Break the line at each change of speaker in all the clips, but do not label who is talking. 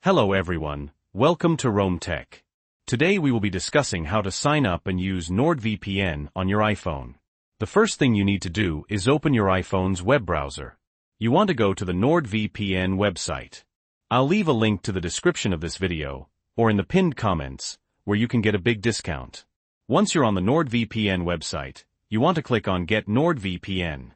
Hello everyone, welcome to Rome Tech. Today we will be discussing how to sign up and use NordVPN on your iPhone. The first thing you need to do is open your iPhone's web browser. You want to go to the NordVPN website. I'll leave a link to the description of this video, or in the pinned comments, where you can get a big discount. Once you're on the NordVPN website, you want to click on Get NordVPN.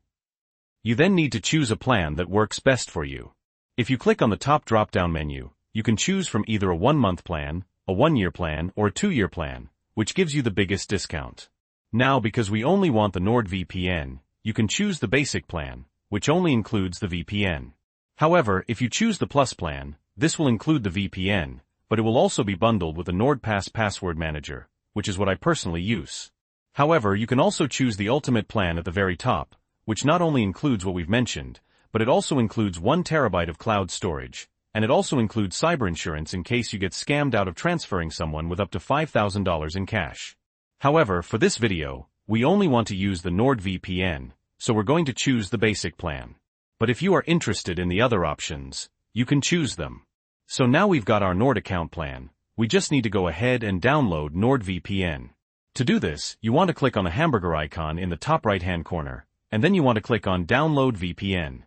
You then need to choose a plan that works best for you. If you click on the top drop-down menu, you can choose from either a 1-month plan, a 1-year plan, or a 2-year plan, which gives you the biggest discount. Now, because we only want the NordVPN, you can choose the basic plan, which only includes the VPN. However, if you choose the Plus plan, this will include the VPN, but it will also be bundled with the NordPass password manager, which is what I personally use. However, you can also choose the Ultimate plan at the very top, which not only includes what we've mentioned, but it also includes 1 terabyte of cloud storage, and it also includes cyber insurance in case you get scammed out of transferring someone with up to $5,000 in cash. However, for this video, we only want to use the NordVPN, so we're going to choose the basic plan. But if you are interested in the other options, you can choose them. So now we've got our Nord account plan, we just need to go ahead and download NordVPN. To do this, you want to click on the hamburger icon in the top right-hand corner, and then you want to click on Download VPN.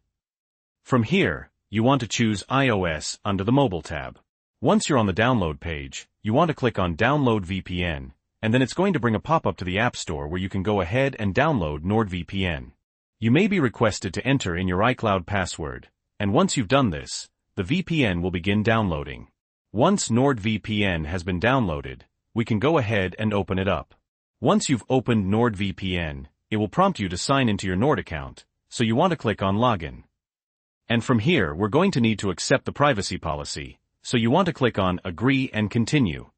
From here, you want to choose iOS under the Mobile tab. Once you're on the download page, you want to click on Download VPN, and then it's going to bring a pop-up to the App Store where you can go ahead and download NordVPN. You may be requested to enter in your iCloud password, and once you've done this, the VPN will begin downloading. Once NordVPN has been downloaded, we can go ahead and open it up. Once you've opened NordVPN, it will prompt you to sign into your Nord account, so you want to click on Login. And from here, we're going to need to accept the privacy policy, so you want to click on Agree and Continue.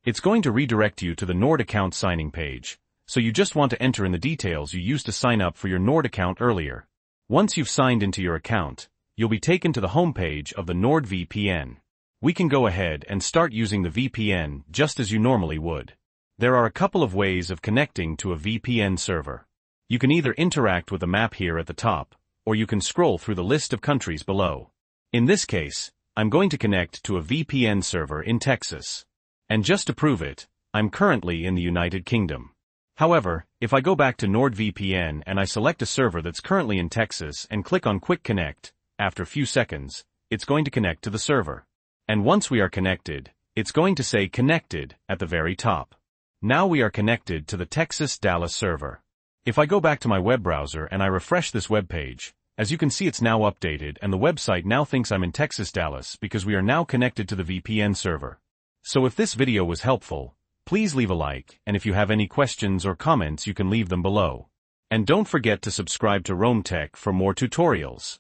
It's going to redirect you to the Nord account signing page, so you just want to enter in the details you used to sign up for your Nord account earlier. Once you've signed into your account, you'll be taken to the home page of the NordVPN. We can go ahead and start using the VPN just as you normally would. There are a couple of ways of connecting to a VPN server. You can either interact with the map here at the top, or you can scroll through the list of countries below. In this case, I'm going to connect to a VPN server in Texas. And just to prove it, I'm currently in the United Kingdom. However, if I go back to NordVPN and I select a server that's currently in Texas and click on Quick Connect, after a few seconds, it's going to connect to the server. And once we are connected, it's going to say Connected at the very top. Now we are connected to the Texas Dallas server. If I go back to my web browser and I refresh this web page, as you can see it's now updated and the website now thinks I'm in Texas, Dallas because we are now connected to the VPN server. So if this video was helpful, please leave a like, and if you have any questions or comments you can leave them below. And don't forget to subscribe to Rome Tech for more tutorials.